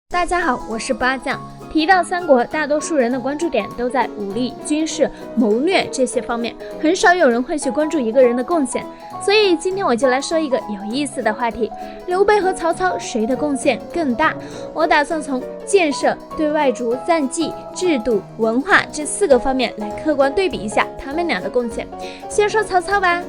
大家好，我是八将。提到三国，大多数人的关注点都在武力、军事、谋略这些方面，很少有人会去关注一个人的贡献。所以今天我就来说一个有意思的话题：刘备和曹操谁的贡献更大？我打算从建设、对外族、战绩、制度、文化这4个方面来客观对比一下他们俩的贡献。先说曹操吧。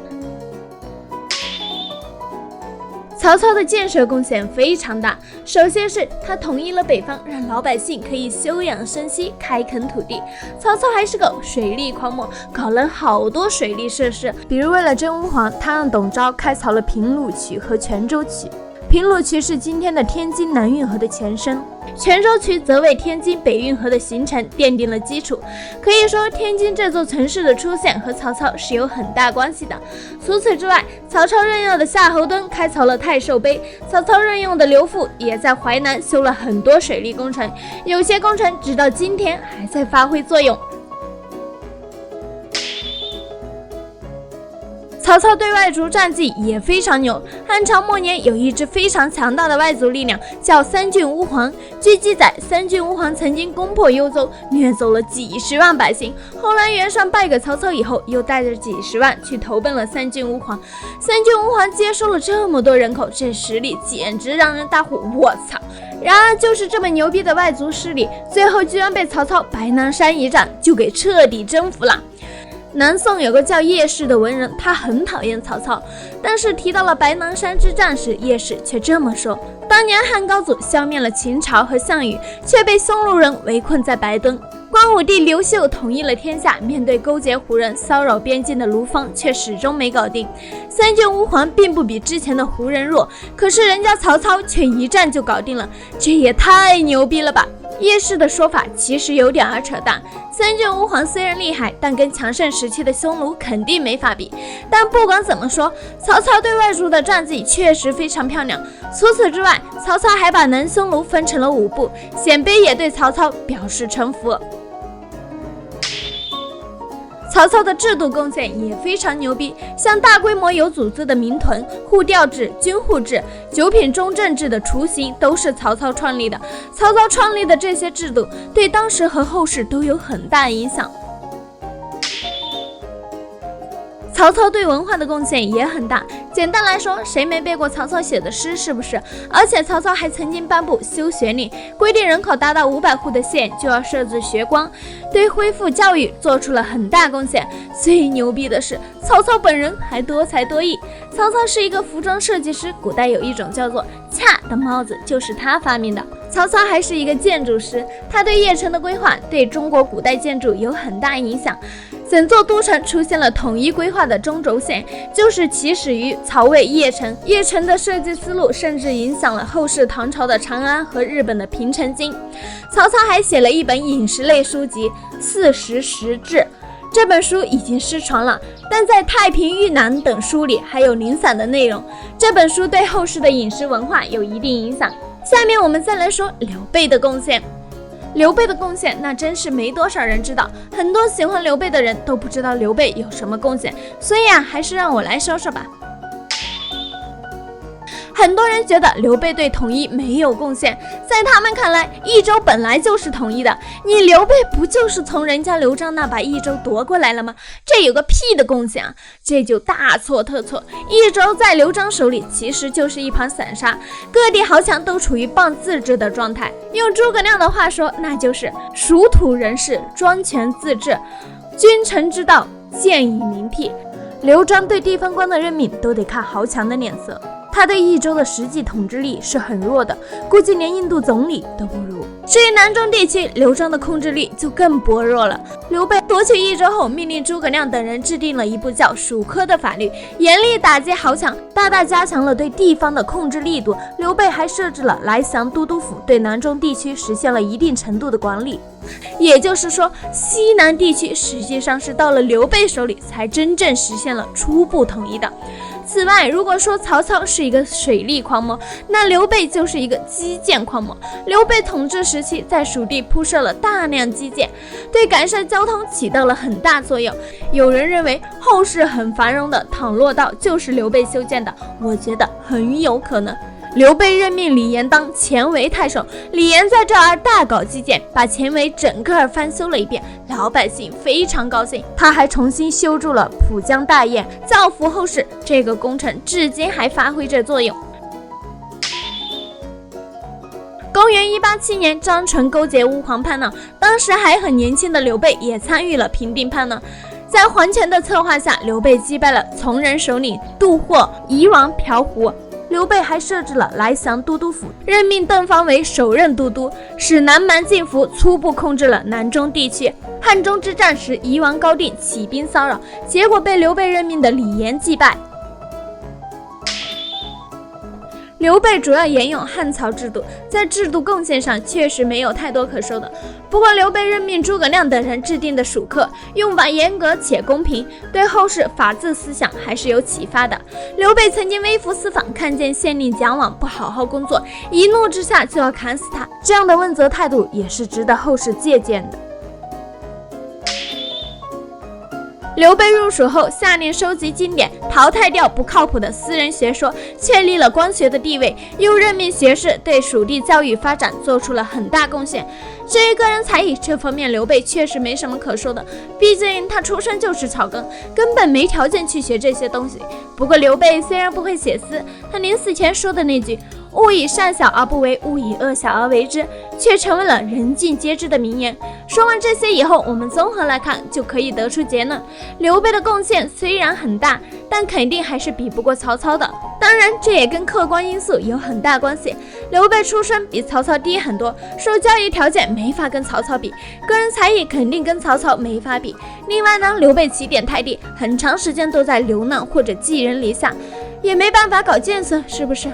曹操的建设贡献非常大，首先是他统一了北方，让老百姓可以休养生息，开垦土地。曹操还是个水利狂魔，搞了好多水利设施，比如为了征乌黄，他让董昭开凿了平鲁渠和泉州渠。平鲁渠是今天的天津南运河的前身，泉州渠则为天津北运河的形成奠定了基础。可以说，天津这座城市的出现和曹操是有很大关系的。除此之外，曹操任用的夏侯惇开凿了太守碑，曹操任用的刘馥也在淮南修了很多水利工程，有些工程直到今天还在发挥作用。曹操对外族战绩也非常牛。汉朝末年有一支非常强大的外族力量，叫三郡乌桓。据记载，三郡乌桓曾经攻破幽州，掠走了几十万百姓。后来袁绍败给曹操以后，又带着几十万去投奔了三郡乌桓。三郡乌桓接收了这么多人口，这实力简直让人大呼我操！然而就是这么牛逼的外族势力，最后居然被曹操白囊山一战就给彻底征服了。南宋有个叫叶氏的文人，他很讨厌曹操，但是提到了白囊山之战时，叶氏却这么说：当年汉高祖消灭了秦朝和项羽，却被匈奴人围困在白墩。光武帝刘秀统一了天下，面对勾结胡人骚扰边境的卢方，却始终没搞定。三郡乌桓并不比之前的胡人弱，可是人家曹操却一战就搞定了，这也太牛逼了吧！叶氏的说法其实有点扯淡，三郡乌桓虽然厉害，但跟强盛时期的匈奴肯定没法比。但不管怎么说，曹操对外族的战绩确实非常漂亮。除此之外，曹操还把南匈奴分成了5部，鲜卑也对曹操表示臣服。曹操的制度贡献也非常牛逼，像大规模有组织的民屯、户调制、军户制、9品中正制的雏形都是曹操创立的。曹操创立的这些制度对当时和后世都有很大影响。曹操对文化的贡献也很大，简单来说，谁没背过曹操写的诗是不是？而且曹操还曾经颁布修学令，规定人口达到500户的县就要设置学官，对恢复教育做出了很大贡献。最牛逼的是，曹操本人还多才多艺。曹操是一个服装设计师，古代有一种叫做恰的帽子就是他发明的。曹操还是一个建筑师，他对邺城的规划对中国古代建筑有很大影响。整座都城出现了统一规划的中轴线，就是起始于曹魏邺城。邺城的设计思路甚至影响了后世唐朝的长安和日本的平城京。曹操还写了一本饮食类书籍《四时食志》，这本书已经失传了，但在《太平御览》等书里还有零散的内容。这本书对后世的饮食文化有一定影响。下面我们再来说刘备的贡献。刘备的贡献那真是没多少人知道，很多喜欢刘备的人都不知道刘备有什么贡献，所以还是让我来说说吧。很多人觉得刘备对统一没有贡献，在他们看来，益州本来就是统一的，你刘备不就是从人家刘璋那把益州夺过来了吗？这有个屁的贡献啊！这就大错特错。益州在刘璋手里其实就是一盘散沙，各地豪强都处于半自治的状态。用诸葛亮的话说，那就是属土人士专权自治，君臣之道见以明辟。刘璋对地方官的任命都得看豪强的脸色，他对益州的实际统治力是很弱的，估计连印度总理都不如。至于南中地区，刘璋的控制力就更薄弱了。刘备夺取益州后，命令诸葛亮等人制定了一部叫《蜀科》的法律，严厉打击豪强，大大加强了对地方的控制力度。刘备还设置了来降都督府，对南中地区实现了一定程度的管理。也就是说，西南地区实际上是到了刘备手里才真正实现了初步统一的。此外，如果说曹操是一个水利狂魔，那刘备就是一个基建狂魔。刘备统治时期在蜀地铺设了大量基建，对改善交通起到了很大作用。有人认为后世很繁荣的唐洛道就是刘备修建的，我觉得很有可能。刘备任命李严当前为太守，李严在这儿大搞基建，把前为整个翻修了一遍，老百姓非常高兴。他还重新修筑了浦江大堰，造福后世。这个工程至今还发挥着作用。公元187年，张纯勾结乌黄叛乱，当时还很年轻的刘备也参与了平定叛乱。在桓权的策划下，刘备击败了从人首领杜霍、夷王朴胡。刘备还设置了来降都督府，任命邓方为首任都督，使南蛮进伏，初步控制了南中地区。汉中之战时，夷王高定起兵骚扰，结果被刘备任命的李严击败。刘备主要沿用汉曹制度，在制度贡献上确实没有太多可说的。不过刘备任命诸葛亮等人制定的蜀课，用法严格且公平，对后世法治思想还是有启发的。刘备曾经微服私访，看见县令蒋琬不好好工作，一怒之下就要砍死他，这样的问责态度也是值得后世借鉴的。刘备入蜀后，下令收集经典，淘汰掉不靠谱的私人学说，确立了官学的地位，又任命学士，对蜀地教育发展做出了很大贡献。至于个人才艺这方面，刘备确实没什么可说的，毕竟他出身就是草根，根本没条件去学这些东西。不过刘备虽然不会写诗，他临死前说的那句“勿以善小而不为，勿以恶小而为之”，却成为了人尽皆知的名言。说完这些以后，我们综合来看，就可以得出结论：刘备的贡献虽然很大，但肯定还是比不过曹操的。当然，这也跟客观因素有很大关系。刘备出身比曹操低很多，受教育条件没法跟曹操比，个人才艺肯定跟曹操没法比。另外呢，刘备起点太低，很长时间都在流浪或者寄人篱下，也没办法搞建设，是不是？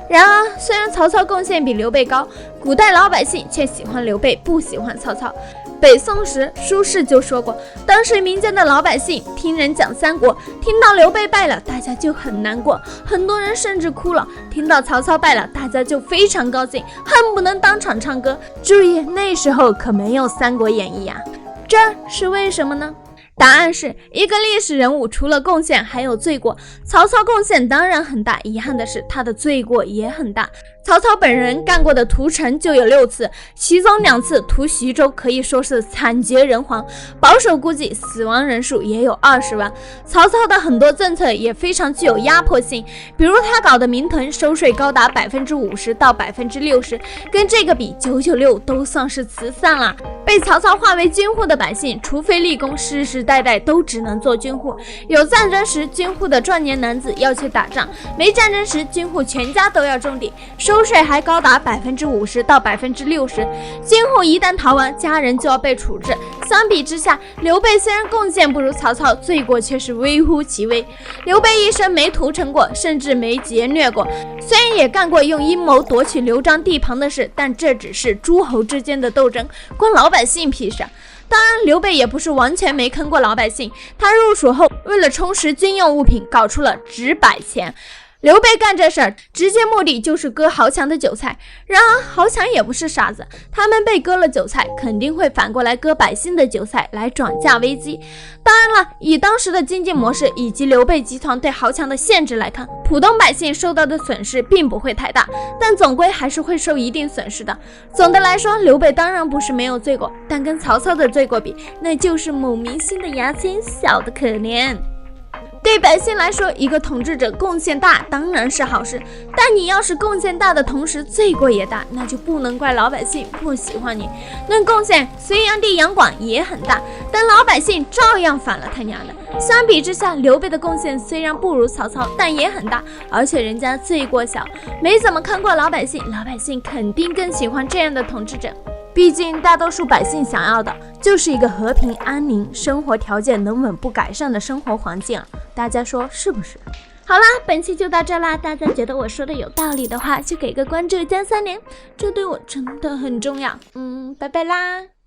然而，虽然曹操贡献比刘备高，古代老百姓却喜欢刘备，不喜欢曹操。北宋时，苏轼就说过，当时民间的老百姓听人讲三国，听到刘备败了，大家就很难过，很多人甚至哭了；听到曹操败了，大家就非常高兴，恨不能当场唱歌。注意，那时候可没有《三国演义》啊，这是为什么呢？答案是，一个历史人物除了贡献还有罪过。曹操贡献当然很大，遗憾的是他的罪过也很大。曹操本人干过的屠城就有6次，其中2次屠徐州可以说是惨绝人寰，保守估计死亡人数也有20万。曹操的很多政策也非常具有压迫性，比如他搞的民屯收税高达50%到60%，跟这个比996都算是慈善了。被曹操划为军户的百姓，除非立功，世世代代都只能做军户。有战争时，军户的壮年男子要去打仗；没战争时，军户全家都要种地，收税还高达50%到60%。军户一旦逃亡，家人就要被处置。相比之下，刘备虽然贡献不如曹操，罪过却是微乎其微。刘备一生没屠城过，甚至没劫掠过，虽然也干过用阴谋夺取刘璋地盘的事，但这只是诸侯之间的斗争，关老百姓屁事。当然，刘备也不是完全没坑过老百姓，他入蜀后为了充实军用物品，搞出了纸百钱。刘备干这事儿，直接目的就是割豪强的韭菜。然而豪强也不是傻子，他们被割了韭菜，肯定会反过来割百姓的韭菜来转嫁危机。当然了，以当时的经济模式以及刘备集团对豪强的限制来看，普通百姓受到的损失并不会太大，但总归还是会受一定损失的。总的来说，刘备当然不是没有罪过，但跟曹操的罪过比，那就是某明星的牙签小得可怜。对百姓来说，一个统治者贡献大当然是好事，但你要是贡献大的同时罪过也大，那就不能怪老百姓不喜欢你。论贡献，隋炀帝杨广也很大，但老百姓照样反了他娘的。相比之下，刘备的贡献虽然不如曹操，但也很大，而且人家罪过小，没怎么坑过老百姓，老百姓肯定更喜欢这样的统治者。毕竟大多数百姓想要的就是一个和平安宁、生活条件能稳步改善的生活环境，大家说是不是？好啦，本期就到这啦，大家觉得我说的有道理的话，就给个关注加3连，这对我真的很重要。拜拜啦。